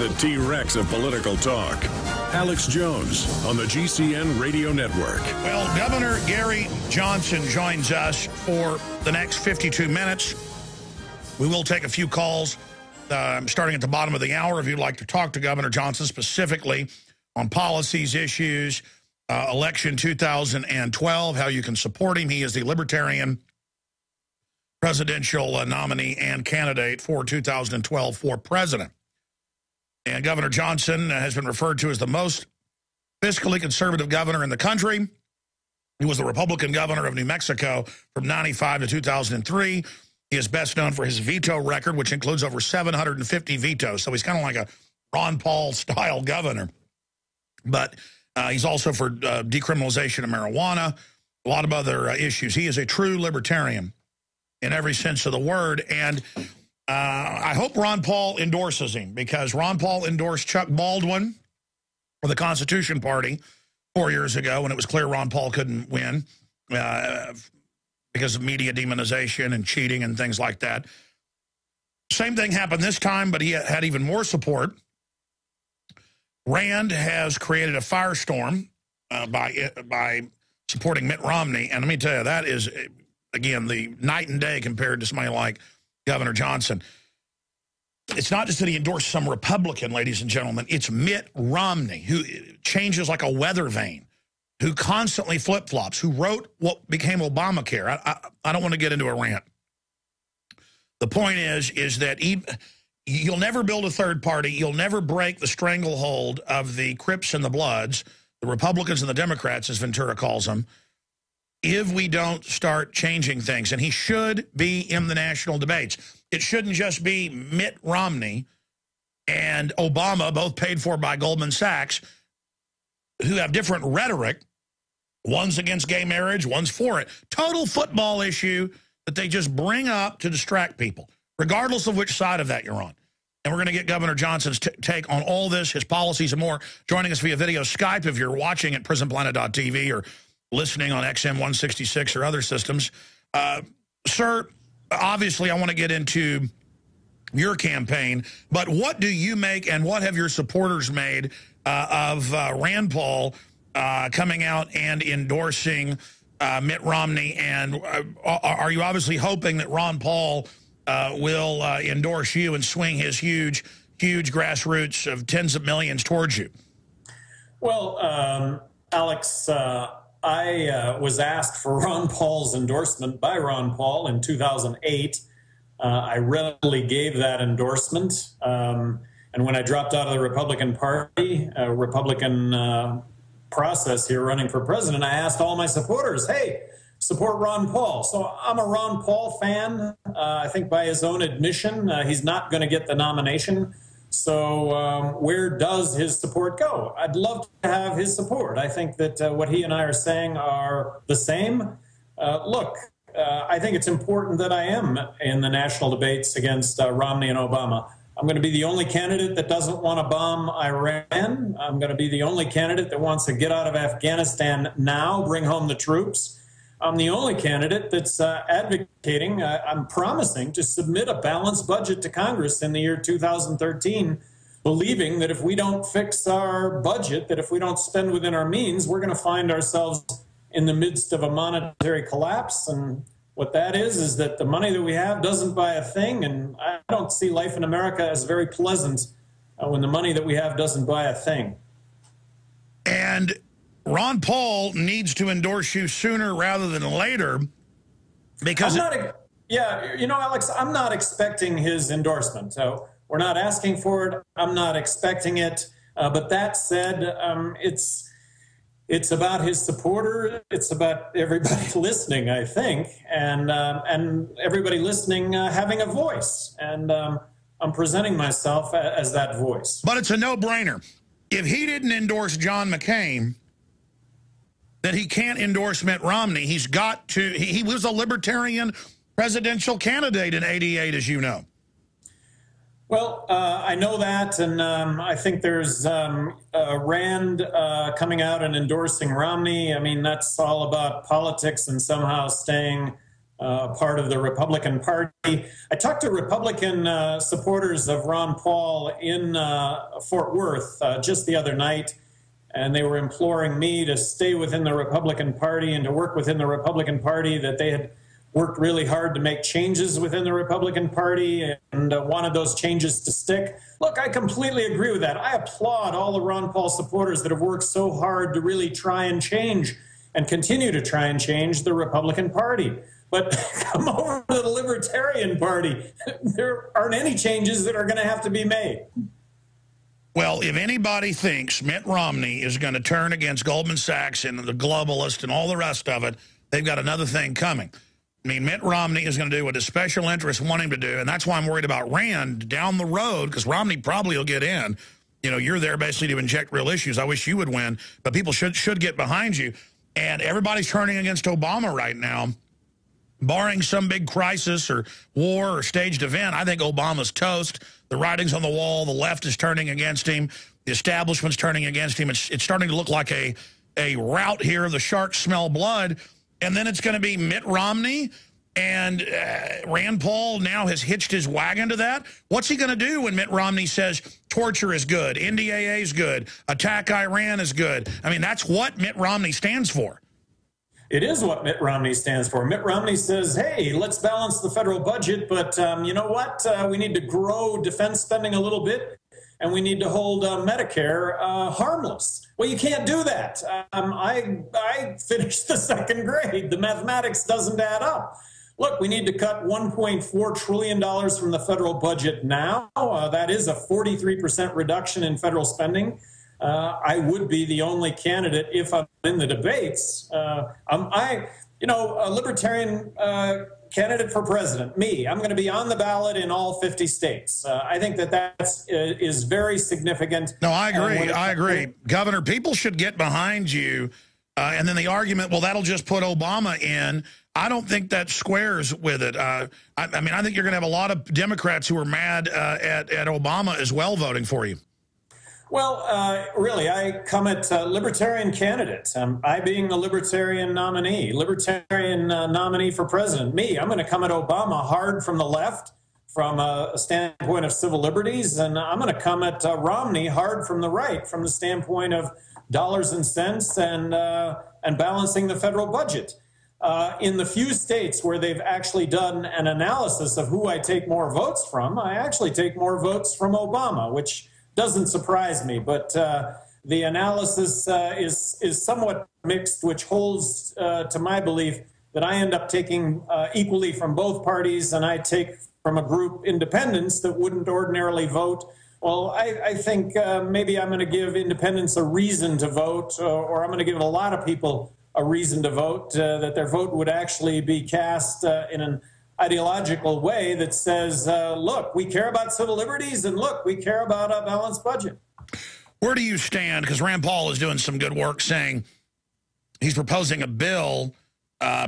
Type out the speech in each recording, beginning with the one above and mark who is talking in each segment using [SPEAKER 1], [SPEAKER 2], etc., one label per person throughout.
[SPEAKER 1] the T-Rex of political talk. Alex Jones on the GCN Radio Network.
[SPEAKER 2] Well, Governor Gary Johnson joins us for the next 52 minutes. We will take a few calls starting at the bottom of the hour if you'd like to talk to Governor Johnson specifically on policies, issues, election 2012, how you can support him. He is the Libertarian presidential nominee and candidate for 2012 for president. And Governor Johnson has been referred to as the most fiscally conservative governor in the country. He was the Republican governor of New Mexico from 95 to 2003. He is best known for his veto record, which includes over 750 vetoes. So he's kind of like a Ron Paul-style governor. But he's also for decriminalization of marijuana, a lot of other issues. He is a true libertarian in every sense of the word. And I hope Ron Paul endorses him, because Ron Paul endorsed Chuck Baldwin for the Constitution Party 4 years ago when it was clear Ron Paul couldn't win because of media demonization and cheating and things like that. Same thing happened this time, but he had even more support. Rand has created a firestorm by supporting Mitt Romney. And let me tell you, that is, again, the night and day compared to somebody like Governor Johnson. It's not just that he endorsed some Republican, ladies and gentlemen. It's Mitt Romney, who changes like a weather vane, who constantly flip-flops, who wrote what became Obamacare. I don't want to get into a rant. The point is that you'll never build a third party. You'll never break the stranglehold of the Crips and the Bloods, the Republicans and the Democrats, as Ventura calls them, if we don't start changing things. And he should be in the national debates. It shouldn't just be Mitt Romney and Obama, both paid for by Goldman Sachs, who have different rhetoric. One's against gay marriage, one's for it. Total football issue that they just bring up to distract people, regardless of which side of that you're on. And we're going to get Governor Johnson's take on all this, his policies and more. Joining us via video Skype if you're watching at prisonplanet.tv or listening on XM 166 or other systems. Sir, obviously I want to get into your campaign, but what do you make and what have your supporters made of Rand Paul coming out and endorsing Mitt Romney? And are you obviously hoping that Ron Paul will endorse you and swing his huge grassroots of tens of millions towards you?
[SPEAKER 3] Well, Alex, I was asked for Ron Paul's endorsement by Ron Paul in 2008. I readily gave that endorsement. And when I dropped out of the Republican Party, Republican process here running for president, I asked all my supporters, hey, support Ron Paul. So I'm a Ron Paul fan. I think by his own admission, he's not going to get the nomination. So where does his support go? I'd love to have his support. I think that what he and I are saying are the same. Look, I think it's important that I am in the national debates against Romney and Obama. I'm going to be the only candidate that doesn't want to bomb Iran. I'm going to be the only candidate that wants to get out of Afghanistan now, bring home the troops. I'm the only candidate that's advocating, I'm promising to submit a balanced budget to Congress in the year 2013, believing that if we don't fix our budget, that if we don't spend within our means, we're going to find ourselves in the midst of a monetary collapse. And what that is that the money that we have doesn't buy a thing. And I don't see life in America as very pleasant when the money that we have doesn't buy a thing.
[SPEAKER 2] And Ron Paul needs to endorse you sooner rather than later, because
[SPEAKER 3] yeah, you know, Alex, I'm not expecting his endorsement. So we're not asking for it. I'm not expecting it. But that said, it's about his supporter. It's about everybody listening, I think, and everybody listening having a voice. And I'm presenting myself as that voice.
[SPEAKER 2] But it's a no-brainer. If he didn't endorse John McCain, that he can't endorse Mitt Romney. He's got to. He was a Libertarian presidential candidate in '88, as you know.
[SPEAKER 3] Well, I know that, and I think there's Rand coming out and endorsing Romney. I mean, that's all about politics and somehow staying part of the Republican Party. I talked to Republican supporters of Ron Paul in Fort Worth just the other night, and they were imploring me to stay within the Republican Party and to work within the Republican Party, that they had worked really hard to make changes within the Republican Party and wanted those changes to stick. Look, I completely agree with that. I applaud all the Ron Paul supporters that have worked so hard to really try and change and continue to try and change the Republican Party. But come over to the Libertarian Party. There aren't any changes that are going to have to be made.
[SPEAKER 2] Well, if anybody thinks Mitt Romney is going to turn against Goldman Sachs and the globalists and all the rest of it, they've got another thing coming. I mean, Mitt Romney is going to do what his special interests want him to do, and that's why I'm worried about Rand down the road, because Romney probably will get in. You know, you're there basically to inject real issues. I wish you would win, but people should get behind you. And everybody's turning against Obama right now. Barring some big crisis or war or staged event, I think Obama's toast. The writing's on the wall. The left is turning against him. The establishment's turning against him. It's starting to look like a rout here. The sharks smell blood. And then it's going to be Mitt Romney, and Rand Paul now has hitched his wagon to that. What's he going to do when Mitt Romney says torture is good, NDAA is good, attack Iran is good? I mean, that's what Mitt Romney stands for.
[SPEAKER 3] It is what Mitt Romney stands for. Mitt Romney says, hey, let's balance the federal budget, but you know what? We need to grow defense spending a little bit, and we need to hold Medicare harmless. Well, you can't do that. I finished the second grade. The mathematics doesn't add up. Look, we need to cut $1.4 trillion from the federal budget now. That is a 43% reduction in federal spending. I would be the only candidate if I'm in the debates. A libertarian candidate for president, me. I'm going to be on the ballot in all 50 states. I think that is very significant.
[SPEAKER 2] No, I agree. I agree. Governor, people should get behind you. And then the argument, well, that'll just put Obama in. I don't think that squares with it. I mean, I think you're going to have a lot of Democrats who are mad at Obama as well voting for you.
[SPEAKER 3] Well, really, I come at libertarian candidate. I being the libertarian nominee for president. Me, I'm going to come at Obama hard from the left, from a standpoint of civil liberties, and I'm going to come at Romney hard from the right, from the standpoint of dollars and cents and balancing the federal budget. In the few states where they've actually done an analysis of who I take more votes from, I actually take more votes from Obama, which doesn't surprise me, but the analysis is somewhat mixed, which holds to my belief that I end up taking equally from both parties, and I take from a group independents that wouldn't ordinarily vote. Well, I think maybe I'm going to give independents a reason to vote, or I'm going to give a lot of people a reason to vote, that their vote would actually be cast in an ideological way that says, look, we care about civil liberties, and look, we care about a balanced budget.
[SPEAKER 2] Where do you stand? Because Rand Paul is doing some good work saying he's proposing a bill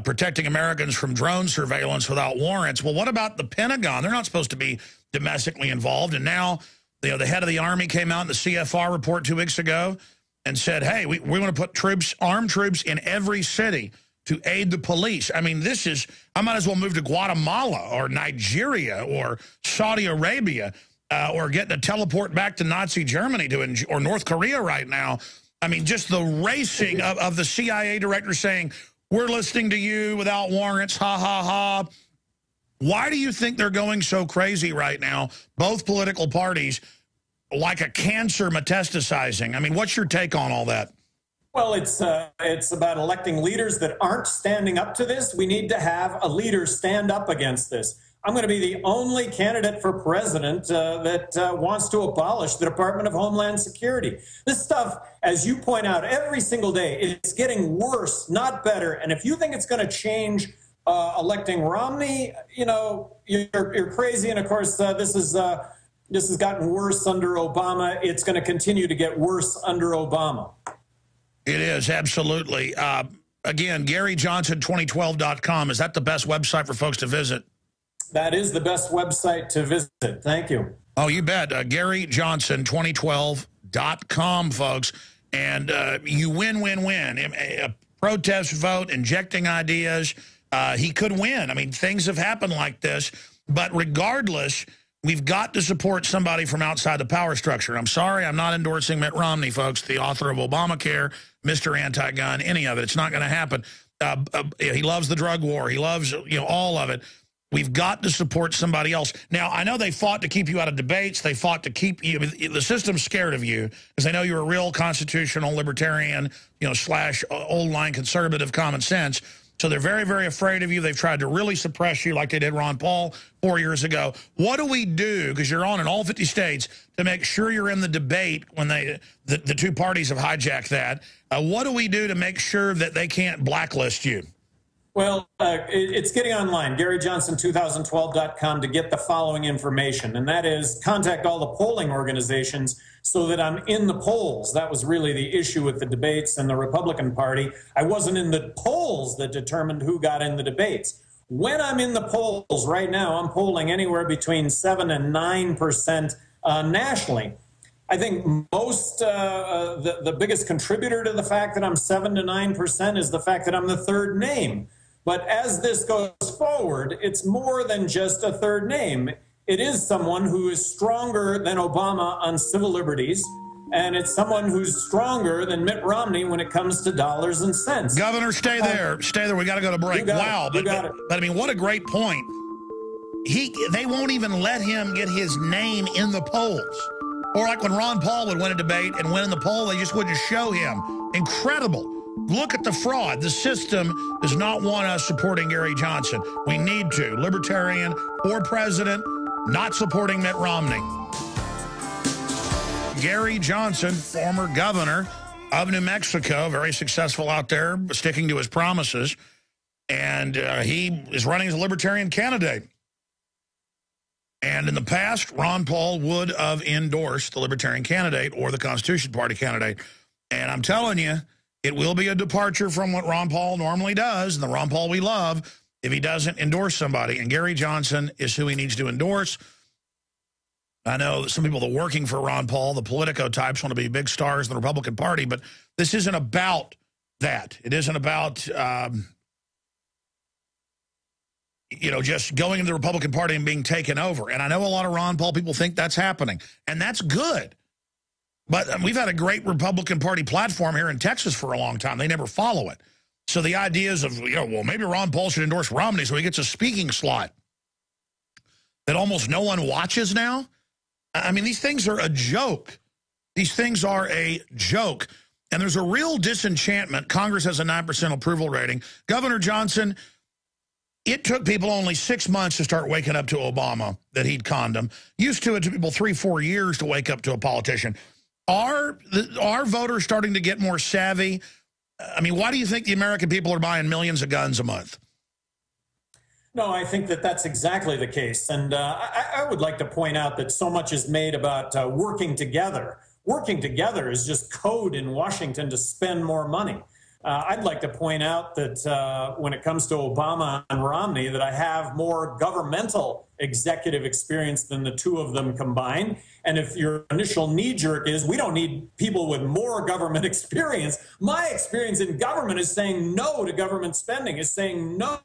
[SPEAKER 2] protecting Americans from drone surveillance without warrants. Well, what about the Pentagon? They're not supposed to be domestically involved. And now, the head of the Army came out in the CFR report 2 weeks ago and said, hey, we want to put armed troops in every city to aid the police. I mean, I might as well move to Guatemala or Nigeria or Saudi Arabia or get to teleport back to Nazi Germany or North Korea right now. I mean, just the racing of the CIA director saying, we're listening to you without warrants, ha, ha, ha. Why do you think they're going so crazy right now, both political parties, like a cancer metastasizing? I mean, what's your take on all that?
[SPEAKER 3] Well, it's about electing leaders that aren't standing up to this. We need to have a leader stand up against this. I'm going to be the only candidate for president that wants to abolish the Department of Homeland Security. This stuff, as you point out, every single day, it's getting worse, not better. And if you think it's going to change electing Romney, you're crazy. And of course, this has gotten worse under Obama. It's going to continue to get worse under Obama.
[SPEAKER 2] It is, absolutely. Again, GaryJohnson2012.com. Is that the best website for folks to visit?
[SPEAKER 3] That is the best website to visit. Thank you.
[SPEAKER 2] Oh, you bet. GaryJohnson2012.com, folks. And you win, win, win. A protest vote, injecting ideas, he could win. I mean, things have happened like this. But regardless, we've got to support somebody from outside the power structure. I'm sorry, I'm not endorsing Mitt Romney, folks, the author of Obamacare, Mr. Anti-Gun, any of it. It's not going to happen. He loves the drug war. He loves, all of it. We've got to support somebody else. Now, I know they fought to keep you out of debates. They fought to keep you. The system's scared of you because they know you're a real constitutional libertarian, slash old line conservative common sense. So they're very, very afraid of you. They've tried to really suppress you like they did Ron Paul 4 years ago. What do we do, because you're on in all 50 states, to make sure you're in the debate when the two parties have hijacked that? What do we do to make sure that they can't blacklist you?
[SPEAKER 3] Well, it's getting online, GaryJohnson2012.com, to get the following information, and that is contact all the polling organizations so that I'm in the polls. That was really the issue with the debates and the Republican Party. I wasn't in the polls that determined who got in the debates. When I'm in the polls right now, I'm polling anywhere between 7 and 9% nationally. I think most, the biggest contributor to the fact that I'm 7 to 9% is the fact that I'm the third name. But as this goes forward, it's more than just a third name. It is someone who is stronger than Obama on civil liberties, and it's someone who's stronger than Mitt Romney when it comes to dollars and cents.
[SPEAKER 2] Governor, stay there. Stay there. We got to go to break. Wow. But I mean, what a great point. They won't even let him get his name in the polls. Or like when Ron Paul would win a debate and win in the poll, they just wouldn't show him. Incredible. Look at the fraud. The system does not want us supporting Gary Johnson. We need to. Libertarian or president, not supporting Mitt Romney. Gary Johnson, former governor of New Mexico, very successful out there, sticking to his promises. And he is running as a Libertarian candidate. And in the past, Ron Paul would have endorsed the Libertarian candidate or the Constitution Party candidate. And I'm telling you, it will be a departure from what Ron Paul normally does, and the Ron Paul we love, if he doesn't endorse somebody. And Gary Johnson is who he needs to endorse. I know that some people that are working for Ron Paul, the Politico types, want to be big stars in the Republican Party, but this isn't about that. It isn't about, just going into the Republican Party and being taken over. And I know a lot of Ron Paul people think that's happening, and that's good. But we've had a great Republican Party platform here in Texas for a long time. They never follow it. So the ideas of, well, maybe Ron Paul should endorse Romney so he gets a speaking slot that almost no one watches now. I mean, these things are a joke. These things are a joke. And there's a real disenchantment. Congress has a 9% approval rating. Governor Johnson, it took people only 6 months to start waking up to Obama, that he'd conned them. Used to, it took people 3-4 years to wake up to a politician. Are voters starting to get more savvy? I mean, why do you think the American people are buying millions of guns a month?
[SPEAKER 3] No, I think that that's exactly the case. And I would like to point out that so much is made about working together. Working together is just code in Washington to spend more money. I'd like to point out that when it comes to Obama and Romney, that I have more governmental executive experience than the two of them combined. And if your initial knee-jerk is, we don't need people with more government experience, my experience in government is saying no to government spending, is saying no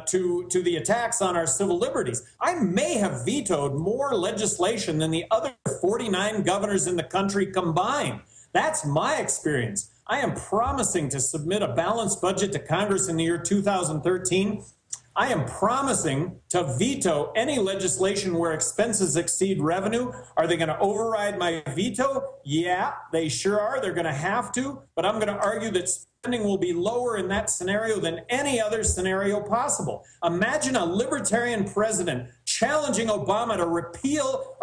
[SPEAKER 3] to the attacks on our civil liberties. I may have vetoed more legislation than the other 49 governors in the country combined. That's my experience. I am promising to submit a balanced budget to Congress in the year 2013. I am promising to veto any legislation where expenses exceed revenue. Are they going to override my veto? Yeah, they sure are. They're going to have to. But I'm going to argue that spending will be lower in that scenario than any other scenario possible. Imagine a libertarian president challenging Obama to repeal,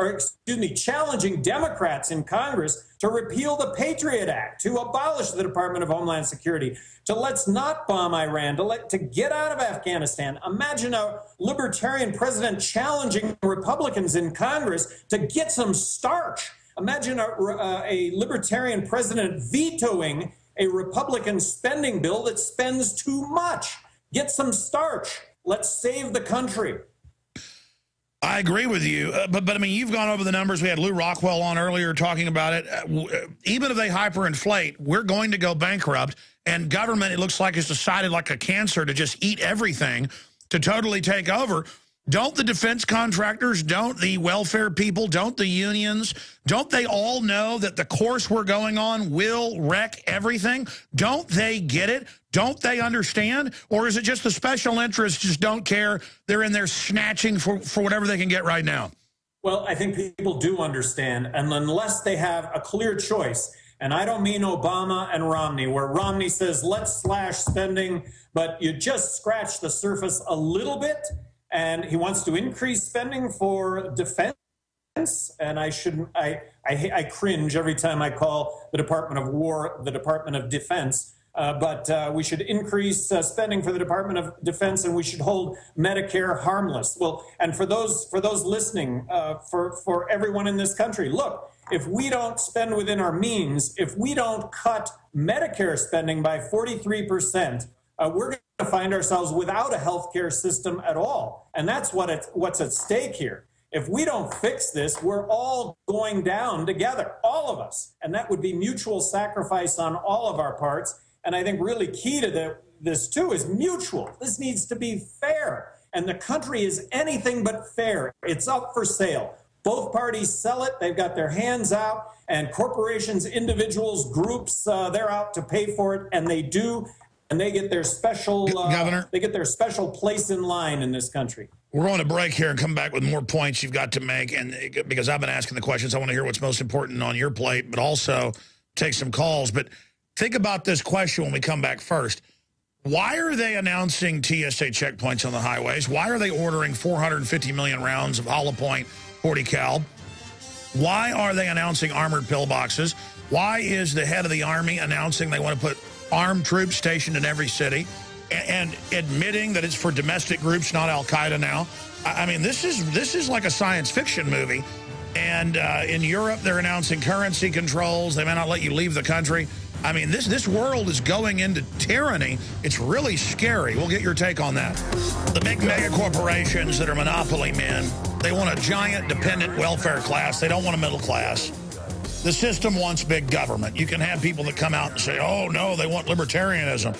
[SPEAKER 3] challenging Democrats in Congress to repeal the Patriot Act, to abolish the Department of Homeland Security, to let's not bomb Iran, to get out of Afghanistan. Imagine a libertarian president challenging Republicans in Congress to get some starch. Imagine a libertarian president vetoing a Republican spending bill that spends too much. Get some starch. Let's save the country.
[SPEAKER 2] I agree with you, but I mean, you've gone over the numbers. We had Lou Rockwell on earlier talking about it. Even if they hyperinflate, we're going to go bankrupt, and government, it looks like, has decided like a cancer to just eat everything, to totally take over. Don't the defense contractors, don't the welfare people, don't the unions, don't they all know that the course we're going on will wreck everything? Don't they get it? Don't they understand? Or is it just the special interests just don't care? They're in there snatching for whatever they can get right now.
[SPEAKER 3] Well, I think people do understand, and unless they have a clear choice, and I don't mean Obama and Romney, where Romney says, let's slash spending, but you just scratch the surface a little bit, and he wants to increase spending for defense. And I cringe every time I call the Department of War the Department of Defense. But we should increase spending for the Department of Defense, and we should hold Medicare harmless. Well, and for those listening, for everyone in this country, look, if we don't spend within our means, if we don't cut Medicare spending by 43%, we're going to find ourselves without a healthcare system at all. And that's what's at stake here. If we don't fix this, we're all going down together, all of us. And that would be mutual sacrifice on all of our parts. And I think really key to this, too, is mutual. This needs to be fair. And the country is anything but fair. It's up for sale. Both parties sell it. They've got their hands out. And corporations, individuals, groups, they're out to pay for it. And they do. And they get their special,
[SPEAKER 2] Governor,
[SPEAKER 3] they get their special place in line in this country.
[SPEAKER 2] We're going to break here and come back with more points you've got to make. And because I've been asking the questions, I want to hear what's most important on your plate, but also take some calls. But think about this question when we come back first. Why are they announcing TSA checkpoints on the highways? Why are they ordering 450 million rounds of hollow point 40 cal? Why are they announcing armored pillboxes? Why is the head of the Army announcing they want to put armed troops stationed in every city and admitting that it's for domestic groups, not Al-Qaeda now? I mean, this is like a science fiction movie. And in Europe, they're announcing currency controls. They may not let you leave the country. I mean, this world is going into tyranny. It's really scary. We'll get your take on that. The big mega corporations that are monopoly men, they want a giant dependent welfare class. They don't want a middle class. The system wants big government. You can have people that come out and say, oh, no, they want libertarianism.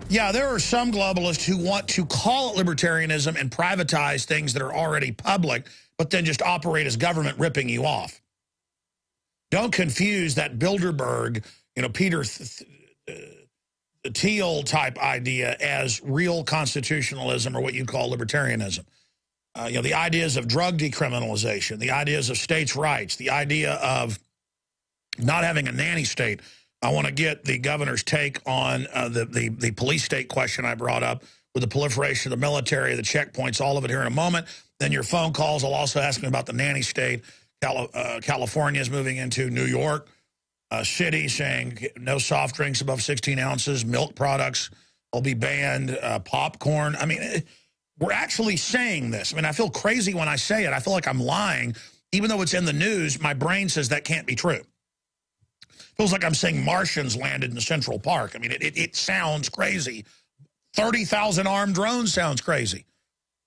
[SPEAKER 2] Yeah, there are some globalists who want to call it libertarianism and privatize things that are already public, but then just operate as government ripping you off. Don't confuse that Bilderberg, Peter Thiel type idea as real constitutionalism or what you call libertarianism. The ideas of drug decriminalization, the ideas of states' rights, the idea of not having a nanny state. I want to get the governor's take on the police state question I brought up with the proliferation of the military, the checkpoints, all of it here in a moment. Then your phone calls. I'll also ask me about the nanny state. California is moving into New York City, saying no soft drinks above 16 ounces, milk products will be banned, popcorn. I mean, we're actually saying this. I mean, I feel crazy when I say it. I feel like I'm lying. Even though it's in the news, my brain says that can't be true. Feels like I'm saying Martians landed in Central Park. I mean, it sounds crazy. 30,000 armed drones sounds crazy.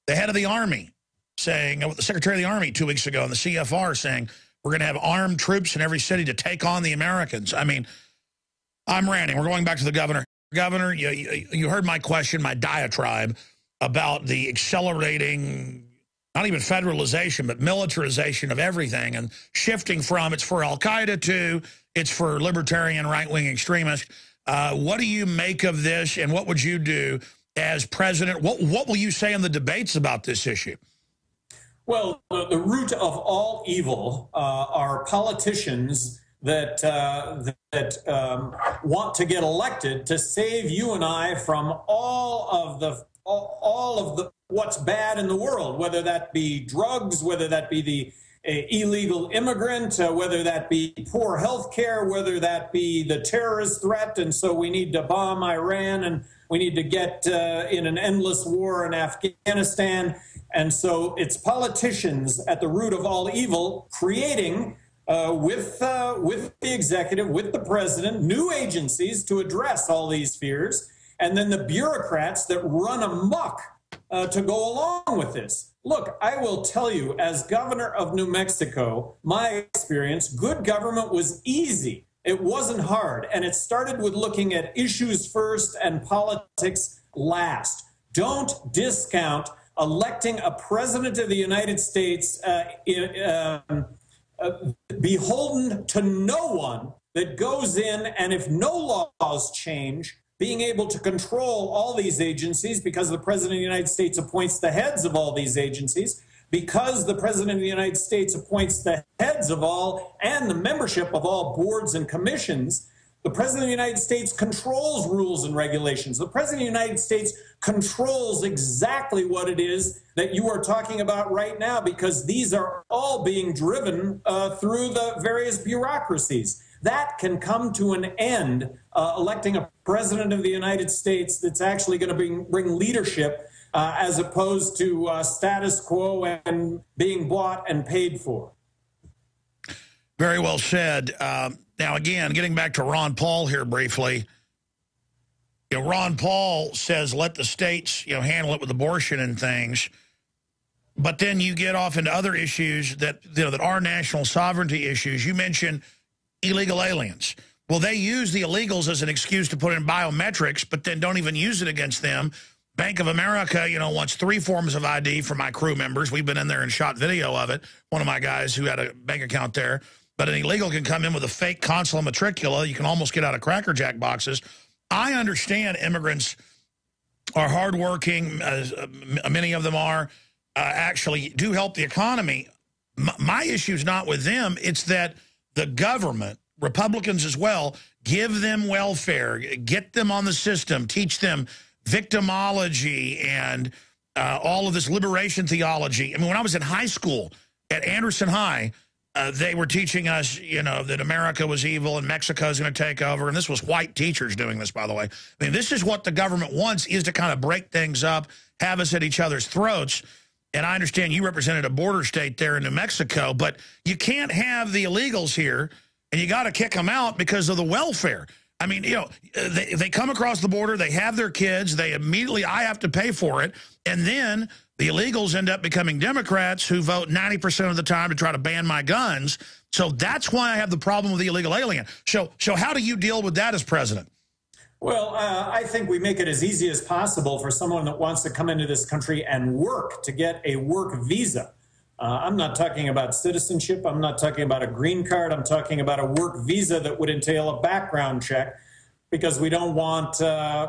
[SPEAKER 2] The head of the Army saying, the Secretary of the Army 2 weeks ago, and the CFR saying, we're going to have armed troops in every city to take on the Americans. I mean, I'm ranting. We're going back to the governor. Governor, you heard my question, my diatribe about the accelerating, not even federalization, but militarization of everything and shifting from it's for Al-Qaeda to it's for libertarian right-wing extremists. What do you make of this, and what would you do as president? What will you say in the debates about this issue?
[SPEAKER 3] Well, the root of all evil are politicians that want to get elected to save you and I from all of the what's bad in the world, whether that be drugs, whether that be the illegal immigrant, whether that be poor health care, whether that be the terrorist threat. And so we need to bomb Iran, and we need to get in an endless war in Afghanistan. And so it's politicians at the root of all evil, creating with the executive, with the president, new agencies to address all these fears. And then the bureaucrats that run amok to go along with this. Look, I will tell you, as governor of New Mexico, my experience, good government was easy. It wasn't hard. And it started with looking at issues first and politics last. Don't discount electing a president of the United States beholden to no one, that goes in, and if no laws change, being able to control all these agencies because the President of the United States appoints the heads of all these agencies, because the President of the United States appoints the heads of all and the membership of all boards and commissions, the President of the United States controls rules and regulations. The President of the United States controls exactly what it is that you are talking about right now, because these are all being driven through the various bureaucracies. That can come to an end, electing a president of the United States that's actually going to bring leadership as opposed to status quo and being bought and paid for.
[SPEAKER 2] Very well said. Now, again, getting back to Ron Paul here briefly, Ron Paul says let the states handle it with abortion and things. But then you get off into other issues that, that are national sovereignty issues. You mentioned illegal aliens. Well, they use the illegals as an excuse to put in biometrics, but then don't even use it against them. Bank of America, wants 3 forms of ID for my crew members. We've been in there and shot video of it. One of my guys who had a bank account there. But an illegal can come in with a fake consular matricula. You can almost get out of Cracker Jack boxes. I understand immigrants are hardworking. Many of them are actually do help the economy. My issue is not with them. It's that the government, Republicans as well, give them welfare, get them on the system, teach them victimology and all of this liberation theology. I mean, when I was in high school at Anderson High, they were teaching us, that America was evil and Mexico is going to take over. And this was white teachers doing this, by the way. I mean, this is what the government wants, is to kind of break things up, have us at each other's throats. And I understand you represented a border state there in New Mexico, but you can't have the illegals here, and you got to kick them out because of the welfare. I mean, they come across the border, they have their kids, I have to pay for it, and then the illegals end up becoming Democrats who vote 90% of the time to try to ban my guns. So that's why I have the problem with the illegal alien. So how do you deal with that as president?
[SPEAKER 3] Well, I think we make it as easy as possible for someone that wants to come into this country and work to get a work visa. I'm not talking about citizenship. I'm not talking about a green card. I'm talking about a work visa that would entail a background check, because we don't want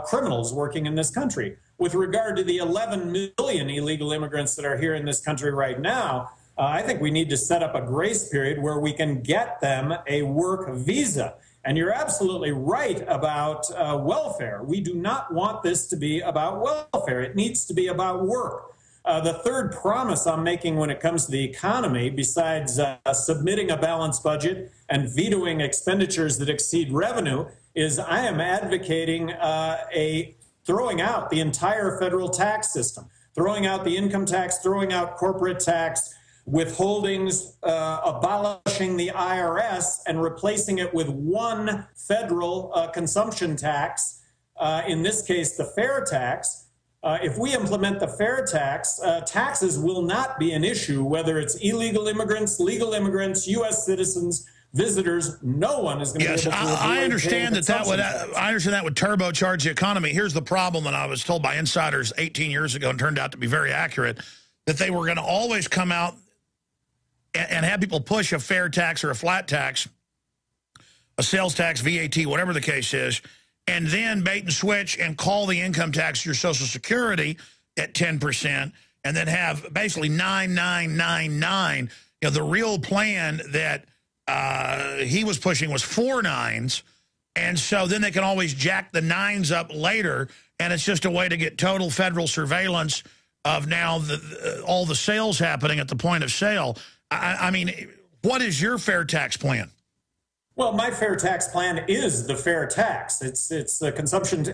[SPEAKER 3] criminals working in this country. With regard to the 11 million illegal immigrants that are here in this country right now, I think we need to set up a grace period where we can get them a work visa. And you're absolutely right about welfare. We do not want this to be about welfare. It needs to be about work. The third promise I'm making when it comes to the economy, besides submitting a balanced budget and vetoing expenditures that exceed revenue, is I am advocating throwing out the entire federal tax system, throwing out the income tax, throwing out corporate tax, withholdings, abolishing the IRS and replacing it with one federal consumption tax, in this case, the fair tax. If we implement the fair tax, taxes will not be an issue, whether it's illegal immigrants, legal immigrants, U.S. citizens, visitors. No one is going to be able to
[SPEAKER 2] I understand that would turbocharge the economy. Here's the problem that I was told by insiders 18 years ago and turned out to be very accurate, that they were going to always come out and have people push a fair tax or a flat tax, a sales tax, VAT, whatever the case is, and then bait and switch and call the income tax your Social Security at 10%, and then have basically 9999. The real plan that he was pushing was 4 nines, and so then they can always jack the 9s up later, and it's just a way to get total federal surveillance of now all the sales happening at the point of sale. I mean, what is your fair tax plan?
[SPEAKER 3] Well, my fair tax plan is the fair tax. It's the consumption.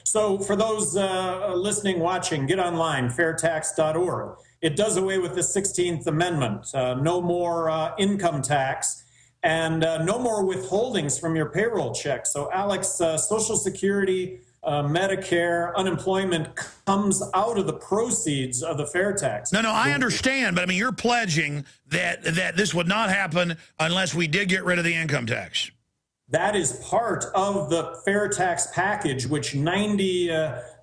[SPEAKER 3] So for those listening, watching, get online, fairtax.org. It does away with the 16th Amendment. No more income tax and no more withholdings from your payroll check. So, Alex, Social Security, Medicare, unemployment comes out of the proceeds of the fair tax.
[SPEAKER 2] No, I understand, but I mean, you're pledging that this would not happen unless we did get rid of the income tax.
[SPEAKER 3] That is part of the fair tax package, which 90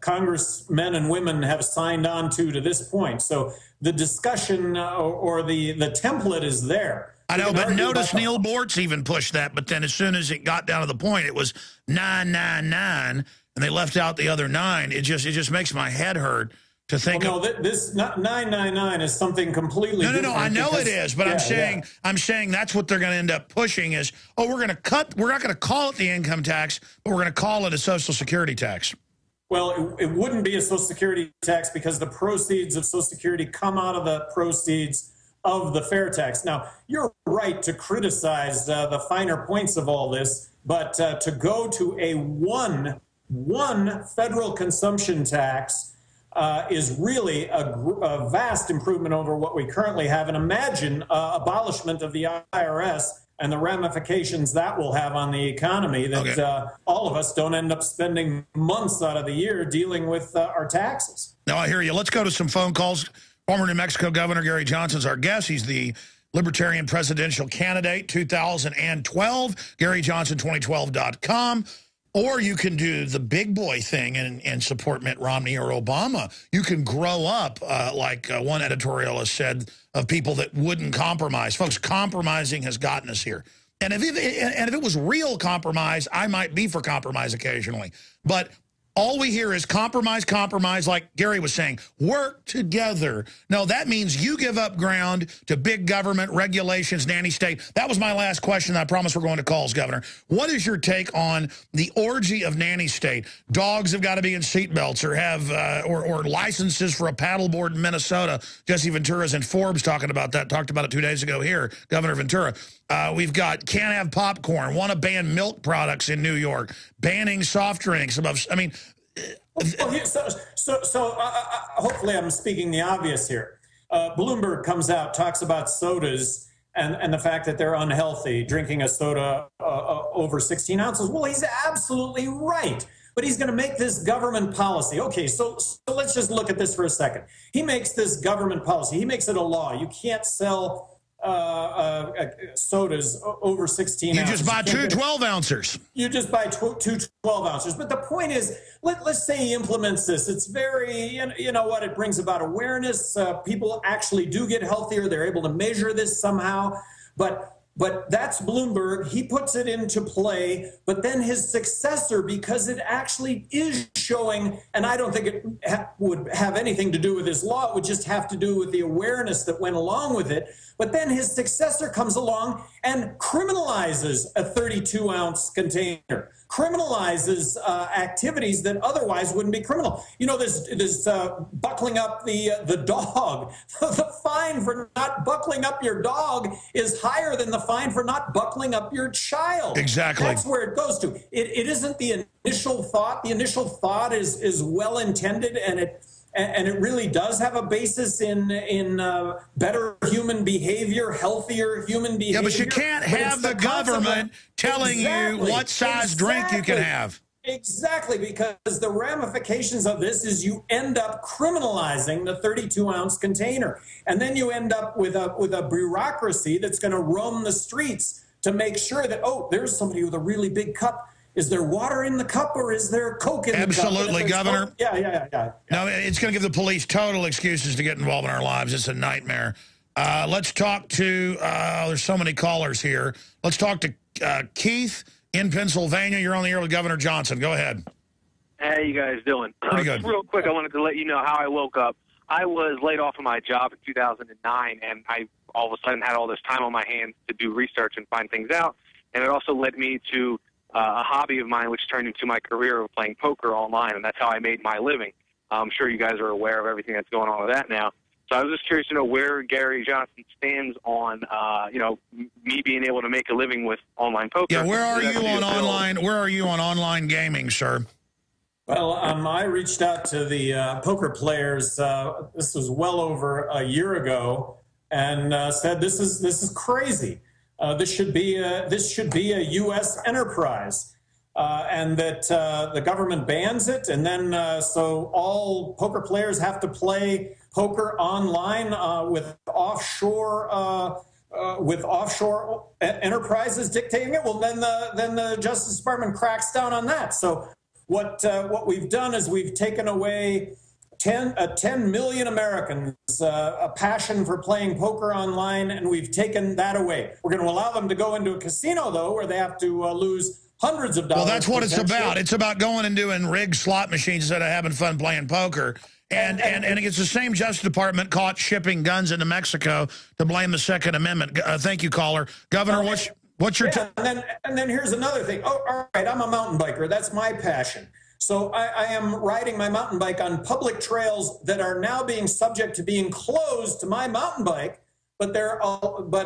[SPEAKER 3] congressmen and women have signed on to this point. So the discussion or the template is there.
[SPEAKER 2] I know, but notice Neil Bortz even pushed that, but then as soon as it got down to the point, it was 999, and they left out the other 9. It just makes my head hurt to think.
[SPEAKER 3] Well, no, this 999 is something completely different.
[SPEAKER 2] No, I know it is, but I'm saying that's what they're going to end up pushing is, we're not going to call it the income tax, but we're going to call it a Social Security tax.
[SPEAKER 3] Well, it wouldn't be a Social Security tax because the proceeds of Social Security come out of the proceeds of the fair tax. Now, you're right to criticize the finer points of all this, but to go to a one federal consumption tax is really a vast improvement over what we currently have. And imagine abolishment of the IRS and the ramifications that will have on the economy, that all of us don't end up spending months out of the year dealing with our taxes.
[SPEAKER 2] No, I hear you. Let's go to some phone calls. Former New Mexico Governor Gary Johnson's our guest. He's the Libertarian presidential candidate, 2012, GaryJohnson2012.com. Or you can do the big boy thing and support Mitt Romney or Obama. You can grow up, like one editorialist said, of people that wouldn't compromise. Folks, compromising has gotten us here. And if it was real compromise, I might be for compromise occasionally. But all we hear is compromise, like Gary was saying, work together. No, that means you give up ground to big government, regulations, nanny state. That was my last question. I promise we're going to calls, Governor. What is your take on the orgy of nanny state? Dogs have got to be in seatbelts or have or licenses for a paddleboard in Minnesota. Jesse Ventura's in Forbes talking about that. Talked about it 2 days ago here, Governor Ventura. We've got can't have popcorn, want to ban milk products in New York, banning soft drinks. I mean,
[SPEAKER 3] hopefully I'm speaking the obvious here. Bloomberg comes out, talks about sodas and the fact that they're unhealthy, drinking a soda over 16 ounces. Well, he's absolutely right. But he's going to make this government policy. Okay, so let's just look at this for a second. He makes this government policy. He makes it a law. You can't sell sodas over 16 ounces.
[SPEAKER 2] You just buy two 12-ounces.
[SPEAKER 3] You just buy two 12-ounces. But the point is, let's say he implements this. It's very, you know what, it brings about awareness. People actually do get healthier. They're able to measure this somehow. But that's Bloomberg. He puts it into play. But then his successor, because it actually is showing, and I don't think it would have anything to do with his law. It would just have to do with the awareness that went along with it. But then his successor comes along and criminalizes a 32-ounce container, criminalizes activities that otherwise wouldn't be criminal. You know, this buckling up the dog. The fine for not buckling up your dog is higher than the fine for not buckling up your child.
[SPEAKER 2] Exactly.
[SPEAKER 3] That's where it goes to. It isn't the initial thought. The initial thought is well-intended, and it really does have a basis in better human behavior, healthier human behavior.
[SPEAKER 2] Yeah, but you can't have the government telling you what size drink you can have.
[SPEAKER 3] Exactly, because the ramifications of this is you end up criminalizing the 32-ounce container. And then you end up with a bureaucracy that's going to roam the streets to make sure that, oh, there's somebody with a really big cup. Is there water in the cup or is there Coke in the cup?
[SPEAKER 2] Absolutely, Governor.
[SPEAKER 3] Yeah.
[SPEAKER 2] No, it's going to give the police total excuses to get involved in our lives. It's a nightmare. Let's talk to, there's so many callers here. Let's talk to Keith in Pennsylvania. You're on the air with Governor Johnson. Go ahead.
[SPEAKER 4] How you guys doing?
[SPEAKER 2] Pretty good.
[SPEAKER 4] Just real quick, I wanted to let you know how I woke up. I was laid off of my job in 2009, and I all of a sudden had all this time on my hands to do research and find things out. And it also led me to a hobby of mine, which turned into my career of playing poker online, and that's how I made my living. I'm sure you guys are aware of everything that's going on with that now. So I was just curious to know where Gary Johnson stands on, me being able to make a living with online poker.
[SPEAKER 2] Yeah, where are you on online? Where are you on online gaming, sir?
[SPEAKER 3] Well, I reached out to the poker players. This was well over a year ago, and said this is crazy. This should be a U.S. enterprise. and that the government bans it, and then so all poker players have to play poker online with offshore enterprises dictating it. Well, then the Justice Department cracks down on that. So what we've done is we've taken away 10 million Americans a passion for playing poker online, and we've taken that away. We're going to allow them to go into a casino, though, where they have to lose hundreds of dollars.
[SPEAKER 2] Well, that's what it's about. It's about going and doing rigged slot machines instead of having fun playing poker. And it's the same Justice Department caught shipping guns into Mexico to blame the Second Amendment. Thank you, caller. Governor, what's your...
[SPEAKER 3] and then here's another thing. Oh, all right, I'm a mountain biker. That's my passion. So I am riding my mountain bike on public trails that are now being subject to being closed to my mountain bike, but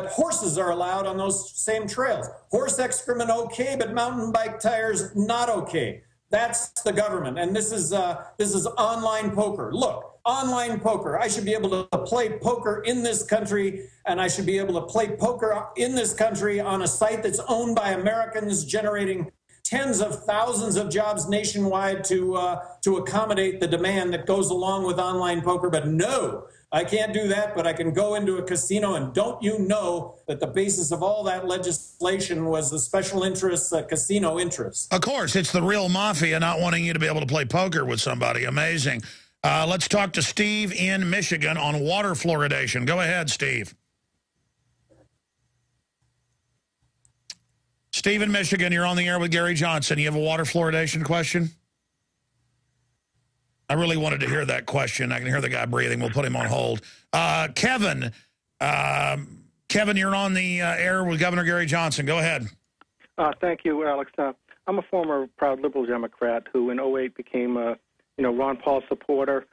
[SPEAKER 3] horses are allowed on those same trails. Horse excrement okay, but mountain bike tires not okay. That's the government, and this is online poker. Look, online poker. I should be able to play poker in this country, and I should be able to play poker in this country on a site that's owned by Americans, generating tens of thousands of jobs nationwide to accommodate the demand that goes along with online poker. But no, I can't do that, but I can go into a casino, and don't you know that the basis of all that legislation was the special interests, casino interests?
[SPEAKER 2] Of course, it's the real mafia not wanting you to be able to play poker with somebody. Amazing. Let's talk to Steve in Michigan on water fluoridation. Go ahead, Steve. Steve in Michigan, you're on the air with Gary Johnson. You have a water fluoridation question? I really wanted to hear that question. I can hear the guy breathing. We'll put him on hold. Kevin, you're on the air with Governor Gary Johnson. Go ahead.
[SPEAKER 5] Thank you, Alex. I'm a former proud liberal Democrat who in 2008 became a Ron Paul supporter.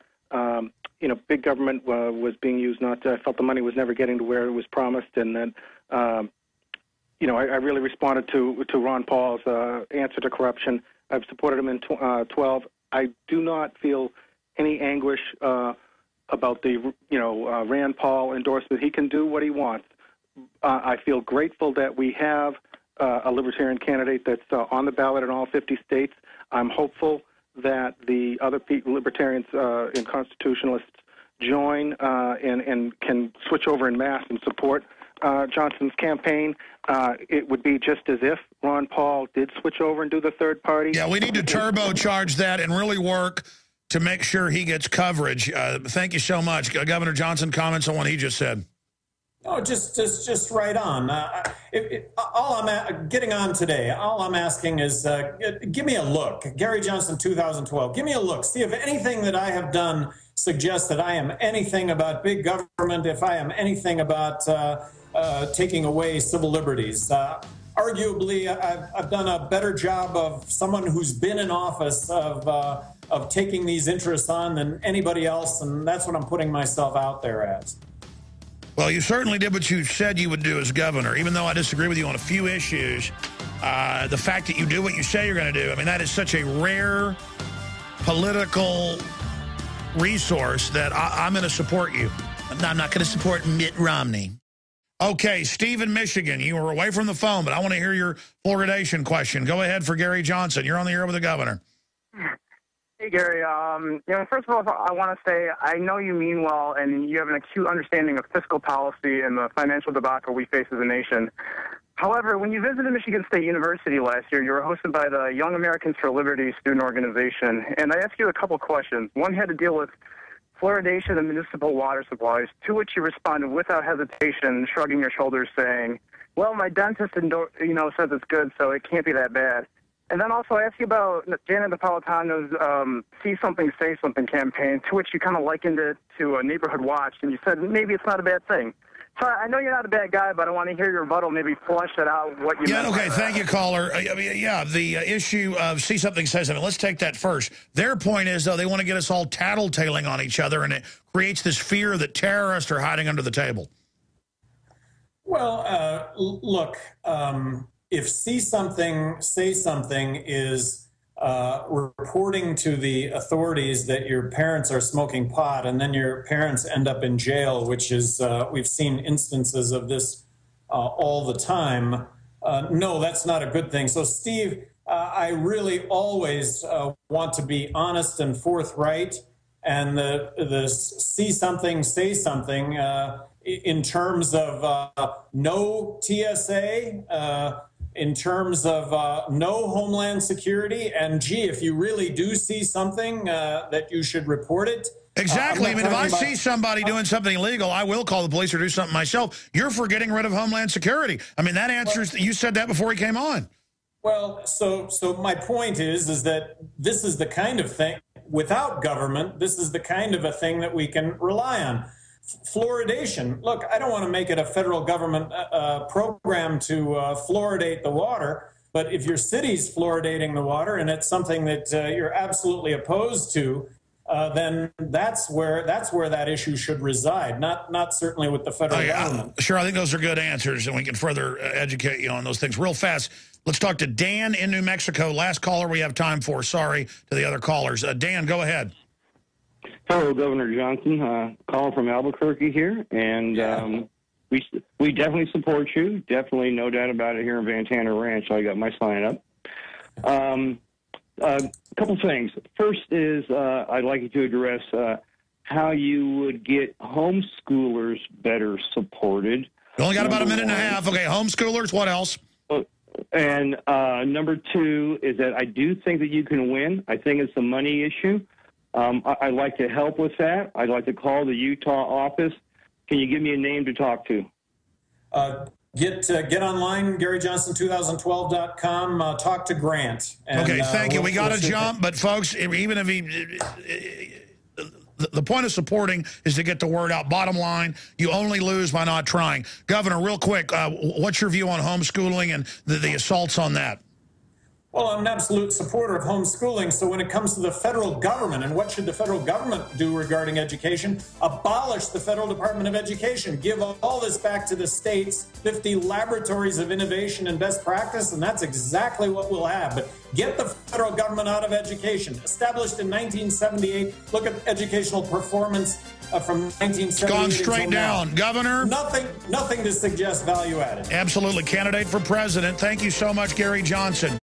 [SPEAKER 5] Big government was being used. I felt the money was never getting to where it was promised, and then I really responded to Ron Paul's answer to corruption. I've supported him in 12. I do not feel any anguish about the Rand Paul endorsement. He can do what he wants. I feel grateful that we have a Libertarian candidate that's on the ballot in all 50 states. I'm hopeful that the other Libertarians and Constitutionalists join and can switch over en masse and support Johnson's campaign. It would be just as if Ron Paul did switch over and do the third party.
[SPEAKER 2] Yeah, we need to turbocharge that and really work to make sure he gets coverage. Thank you so much. Governor Johnson, comments on what he just said.
[SPEAKER 3] Oh, just right on. All I'm getting on today, all I'm asking is give me a look. Gary Johnson 2012, give me a look. See if anything that I have done suggests that I am anything about big government, if I am anything about taking away civil liberties. Arguably, I've done a better job of someone who's been in office of taking these interests on than anybody else, and that's what I'm putting myself out there as.
[SPEAKER 2] Well, you certainly did what you said you would do as governor, even though I disagree with you on a few issues. The fact that you do what you say you're going to do, I mean, that is such a rare political resource that I'm going to support you. I'm not going to support Mitt Romney. Okay, Steve in Michigan, you were away from the phone, but I want to hear your fluoridation question. Go ahead for Gary Johnson. You're on the air with the governor.
[SPEAKER 6] Hey, Gary. First of all, I want to say I know you mean well, and you have an acute understanding of fiscal policy and the financial debacle we face as a nation. However, when you visited Michigan State University last year, you were hosted by the Young Americans for Liberties student organization, and I asked you a couple questions. One had to deal with fluoridation of municipal water supplies, to which you responded without hesitation, shrugging your shoulders, saying, well, my dentist says it's good, so it can't be that bad. And then also I asked you about Janet Napolitano's See Something, Say Something campaign, to which you kind of likened it to a neighborhood watch, and you said maybe it's not a bad thing. So I know you're not a bad guy, but I want to hear your rebuttal, maybe flesh it out what you meant.
[SPEAKER 2] Okay, thank you, caller. The issue of See Something, Say Something, let's take that first. Their point is, though, they want to get us all tattletaling on each other, and it creates this fear that terrorists are hiding under the table.
[SPEAKER 3] Well, look, if See Something, Say Something is reporting to the authorities that your parents are smoking pot and then your parents end up in jail, which is, we've seen instances of this all the time. No, that's not a good thing. So, Steve, I really always want to be honest and forthright, and the see something, say something in terms of no TSA, in terms of no Homeland Security, and gee, if you really do see something, that you should report it.
[SPEAKER 2] Exactly. I mean, if I see somebody doing something illegal, I will call the police or do something myself. You're for getting rid of Homeland Security. I mean, that answers, you said that before he came on.
[SPEAKER 3] Well, so my point is that this is the kind of thing, without government, this is the kind of a thing that we can rely on. Fluoridation. Look, I don't want to make it a federal government program to fluoridate the water, but if your city's fluoridating the water and it's something that you're absolutely opposed to, then that's where that issue should reside, not certainly with the federal government.
[SPEAKER 2] Sure, I think those are good answers, and we can further educate you on those things. Real fast, let's talk to Dan in New Mexico. Last caller we have time for. Sorry to the other callers. Dan, go ahead.
[SPEAKER 7] Hello, Governor Johnson. Calling from Albuquerque here, and we definitely support you. Definitely, no doubt about it, here in Ventana Ranch. I got my sign up. A couple things. First is I'd like you to address how you would get homeschoolers better supported.
[SPEAKER 2] We only got about a minute and a half. Okay, homeschoolers, what else?
[SPEAKER 7] And number two is that I do think that you can win. I think it's a money issue. I'd like to help with that. I'd like to call the Utah office. Can you give me a name to talk to?
[SPEAKER 3] Get online, GaryJohnson2012.com, talk to Grant. And,
[SPEAKER 2] okay, thank you. We got to jump, but folks, even if the point of supporting is to get the word out. Bottom line, you only lose by not trying. Governor, real quick, what's your view on homeschooling and the assaults on that?
[SPEAKER 3] Well, I'm an absolute supporter of homeschooling. So when it comes to the federal government and what should the federal government do regarding education, abolish the Federal Department of Education. Give all this back to the states, 50 laboratories of innovation and best practice, and that's exactly what we'll have. But get the federal government out of education. Established in 1978, look at educational performance from 1978.
[SPEAKER 2] It's gone straight down. Now. Governor?
[SPEAKER 3] Nothing to suggest value added.
[SPEAKER 2] Absolutely. Candidate for president. Thank you so much, Gary Johnson.